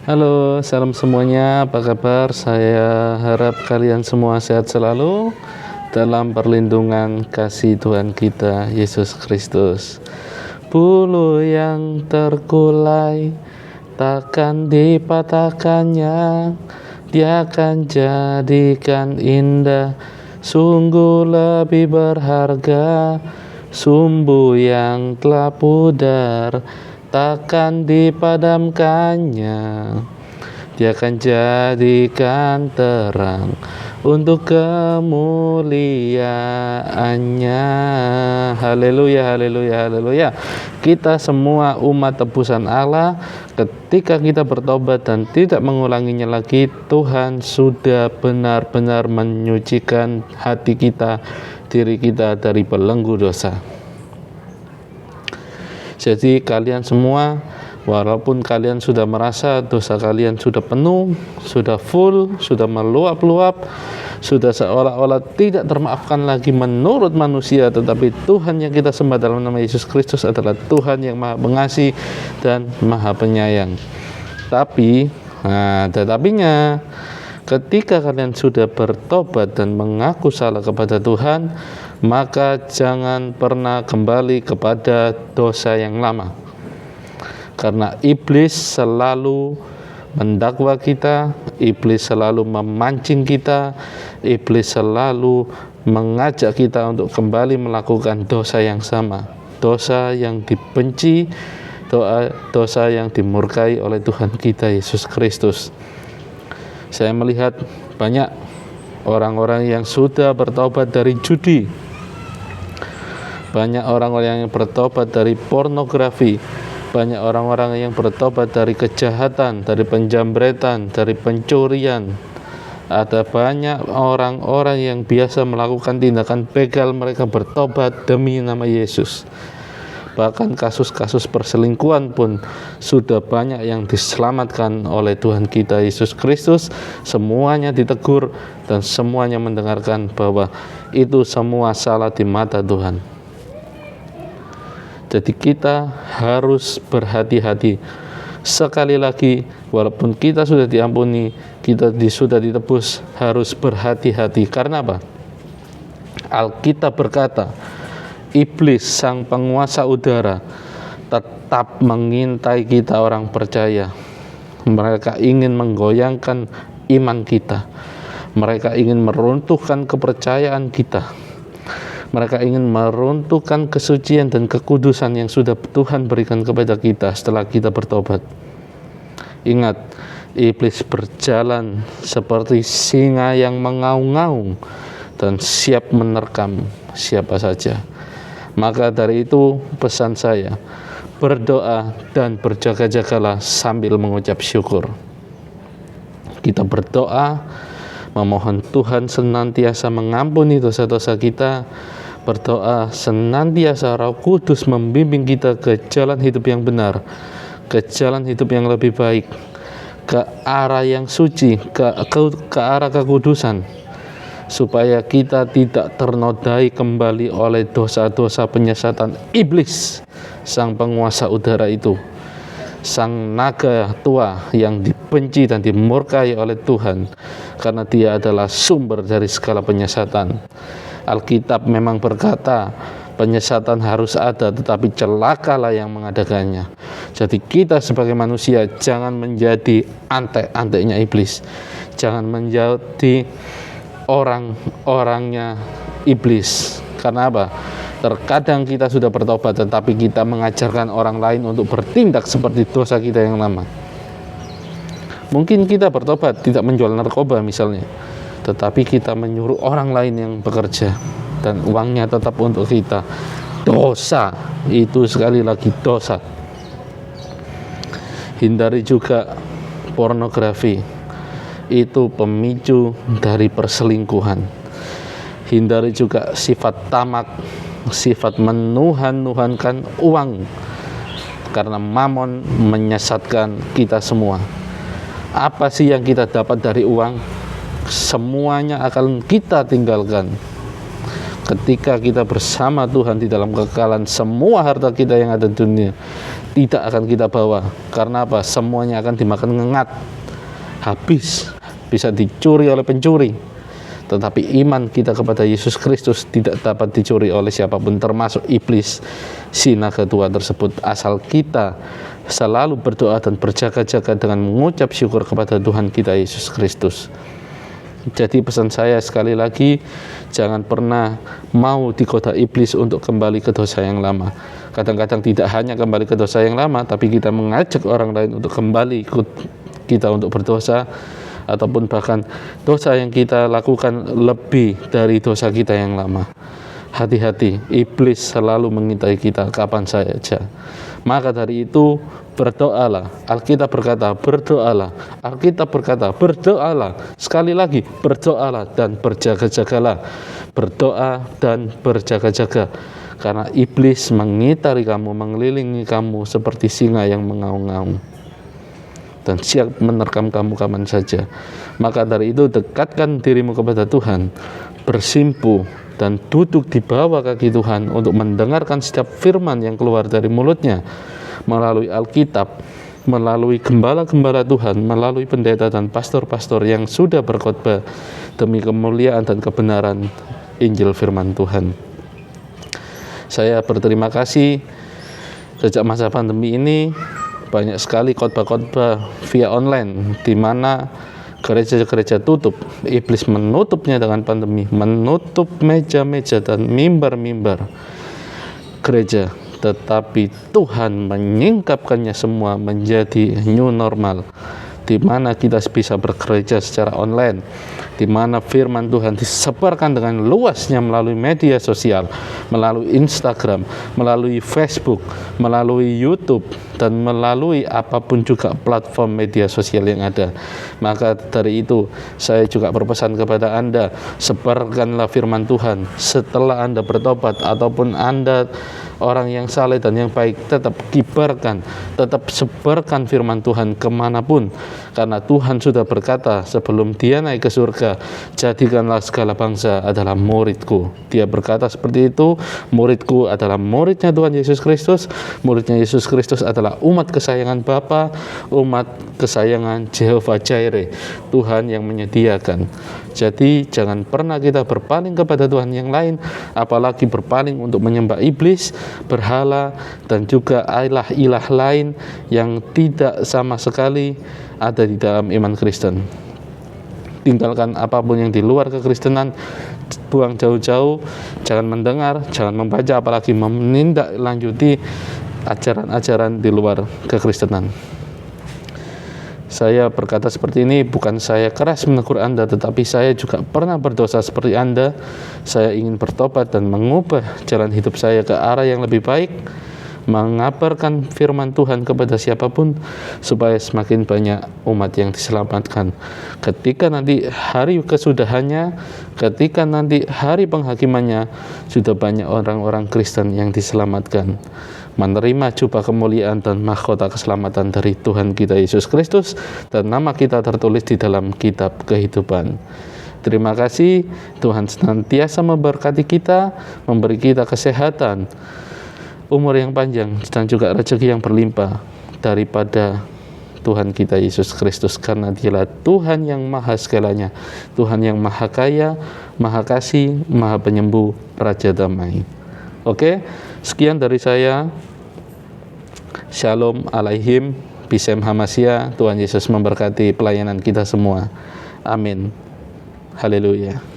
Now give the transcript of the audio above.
Halo, salam semuanya. Apa kabar? Saya harap kalian semua sehat selalu dalam perlindungan kasih Tuhan kita Yesus Kristus. Bulu yang terkulai takkan dipatahkannya, Dia akan jadikan indah, sungguh lebih berharga. Sumbu yang telah pudar takkan dipadamkannya, Dia akan jadikan terang untuk kemuliaannya. Haleluya, haleluya, haleluya. Kita semua umat tebusan Allah, ketika kita bertobat dan tidak mengulanginya lagi, Tuhan sudah benar-benar menyucikan hati kita, diri kita dari belenggu dosa. Jadi kalian semua, walaupun kalian sudah merasa dosa kalian sudah penuh, sudah full, sudah meluap-luap, sudah seolah-olah tidak termaafkan lagi menurut manusia, tetapi Tuhan yang kita sembah dalam nama Yesus Kristus adalah Tuhan yang maha pengasih dan maha penyayang. Tetapinya ketika kalian sudah bertobat dan mengaku salah kepada Tuhan, maka jangan pernah kembali kepada dosa yang lama. Karena iblis selalu mendakwa kita, iblis selalu memancing kita, iblis selalu mengajak kita untuk kembali melakukan dosa yang sama, dosa yang dibenci, dosa yang dimurkai oleh Tuhan kita Yesus Kristus. Saya melihat banyak orang-orang yang sudah bertobat dari judi, banyak orang-orang yang bertobat dari pornografi, banyak orang-orang yang bertobat dari kejahatan, dari penjambretan, dari pencurian. Ada banyak orang-orang yang biasa melakukan tindakan begal, mereka bertobat demi nama Yesus. Bahkan kasus-kasus perselingkuhan pun sudah banyak yang diselamatkan oleh Tuhan kita Yesus Kristus. Semuanya ditegur dan semuanya mendengarkan bahwa itu semua salah di mata Tuhan. Jadi kita harus berhati-hati. Sekali lagi, walaupun kita sudah diampuni, kita sudah ditebus, harus berhati-hati. Karena apa? Alkitab berkata, iblis sang penguasa udara tetap mengintai kita orang percaya. Mereka ingin menggoyangkan iman kita. Mereka ingin meruntuhkan kepercayaan kita. Mereka ingin meruntuhkan kesucian dan kekudusan yang sudah Tuhan berikan kepada kita setelah kita bertobat. Ingat, iblis berjalan seperti singa yang mengaung-ngaung dan siap menerkam siapa saja. Maka dari itu pesan saya, berdoa dan berjaga-jagalah sambil mengucap syukur. Kita berdoa, memohon Tuhan senantiasa mengampuni dosa-dosa kita, berdoa senantiasa Roh Kudus membimbing kita ke jalan hidup yang benar, ke jalan hidup yang lebih baik, ke arah yang suci, ke arah kekudusan, supaya kita tidak ternodai kembali oleh dosa-dosa penyesatan iblis, sang penguasa udara itu, sang naga tua yang dibenci dan dimurkai oleh Tuhan, karena dia adalah sumber dari segala penyesatan. Alkitab memang berkata penyesatan harus ada, tetapi celakalah yang mengadakannya. Jadi kita sebagai manusia jangan menjadi antek-anteknya iblis, jangan menjadi orang-orangnya iblis. Karena apa? Terkadang kita sudah bertobat, tetapi kita mengajarkan orang lain untuk bertindak seperti dosa kita yang lama. Mungkin kita bertobat, tidak menjual narkoba misalnya, tetapi kita menyuruh orang lain yang bekerja dan uangnya tetap untuk kita. Dosa, itu sekali lagi dosa. Hindari juga pornografi, itu pemicu dari perselingkuhan. Hindari juga sifat tamak, sifat menuhan-nuhankan uang, karena mamon menyesatkan kita semua. Apa sih yang kita dapat dari uang? Semuanya akan kita tinggalkan. Ketika kita bersama Tuhan di dalam kekekalan, semua harta kita yang ada di dunia tidak akan kita bawa. Karena apa? Semuanya akan dimakan ngengat, habis, bisa dicuri oleh pencuri. Tetapi iman kita kepada Yesus Kristus tidak dapat dicuri oleh siapapun, termasuk iblis, si naga tua tersebut, asal kita selalu berdoa dan berjaga-jaga dengan mengucap syukur kepada Tuhan kita Yesus Kristus. Jadi pesan saya sekali lagi, jangan pernah mau digoda iblis untuk kembali ke dosa yang lama. Kadang-kadang tidak hanya kembali ke dosa yang lama, tapi kita mengajak orang lain untuk kembali ikut kita untuk berdosa, ataupun bahkan dosa yang kita lakukan lebih dari dosa kita yang lama. Hati-hati, iblis selalu mengintai kita kapan saja. Maka dari itu, berdoalah. Alkitab berkata, berdoalah. Alkitab berkata, berdoalah. Sekali lagi, berdoalah dan berjaga-jagalah. Berdoa dan berjaga-jaga. Karena iblis mengitari kamu, mengelilingi kamu seperti singa yang mengaum-ngaum dan siap menerkam kamu kapan saja. Maka dari itu, dekatkan dirimu kepada Tuhan, bersimpu dan duduk di bawah kaki Tuhan untuk mendengarkan setiap firman yang keluar dari mulutnya melalui Alkitab, melalui gembala-gembala Tuhan, melalui pendeta dan pastor-pastor yang sudah berkhotbah demi kemuliaan dan kebenaran Injil firman Tuhan. Saya berterima kasih sejak masa pandemi ini banyak sekali khotbah-khotbah via online di mana gereja-gereja tutup. Iblis menutupnya dengan pandemi, menutup meja-meja dan mimbar-mimbar gereja. Tetapi Tuhan menyingkapkannya semua menjadi new normal, di mana kita bisa bergereja secara online, di mana firman Tuhan disebarkan dengan luasnya melalui media sosial, melalui Instagram, melalui Facebook, melalui YouTube, dan melalui apapun juga platform media sosial yang ada. Maka dari itu, saya juga berpesan kepada Anda, sebarkanlah firman Tuhan. Setelah Anda bertobat ataupun Anda orang yang saleh dan yang baik, tetap kibarkan, tetap sebarkan firman Tuhan kemanapun. Karena Tuhan sudah berkata sebelum dia naik ke surga, jadikanlah segala bangsa adalah muridku. Dia berkata seperti itu, muridku adalah muridnya Tuhan Yesus Kristus. Muridnya Yesus Kristus adalah umat kesayangan Bapa, umat kesayangan Jehovah Jireh, Tuhan yang menyediakan. Jadi jangan pernah kita berpaling kepada Tuhan yang lain, apalagi berpaling untuk menyembah iblis, berhala, dan juga ilah-ilah lain yang tidak sama sekali ada di dalam iman Kristen. Tinggalkan apapun yang di luar kekristenan, buang jauh-jauh, jangan mendengar, jangan membaca, apalagi menindaklanjuti ajaran-ajaran di luar kekristenan. Saya berkata seperti ini bukan saya keras menegur Anda, tetapi saya juga pernah berdosa seperti Anda. Saya ingin bertobat dan mengubah jalan hidup saya ke arah yang lebih baik, mengabarkan firman Tuhan kepada siapapun supaya semakin banyak umat yang diselamatkan. Ketika nanti hari kesudahannya, ketika nanti hari penghakimannya, sudah banyak orang-orang Kristen yang diselamatkan, menerima jubah kemuliaan dan mahkota keselamatan dari Tuhan kita Yesus Kristus, dan nama kita tertulis di dalam kitab kehidupan. Terima kasih. Tuhan senantiasa memberkati kita, memberi kita kesehatan, umur yang panjang, dan juga rezeki yang berlimpah daripada Tuhan kita Yesus Kristus, karena Dialah Tuhan yang maha segalanya, Tuhan yang maha kaya, maha kasih, maha penyembuh, Raja damai. Oke, sekian dari saya. Shalom alaihim, Bisem Hamasya. Tuhan Yesus memberkati pelayanan kita semua. Amin. Haleluya.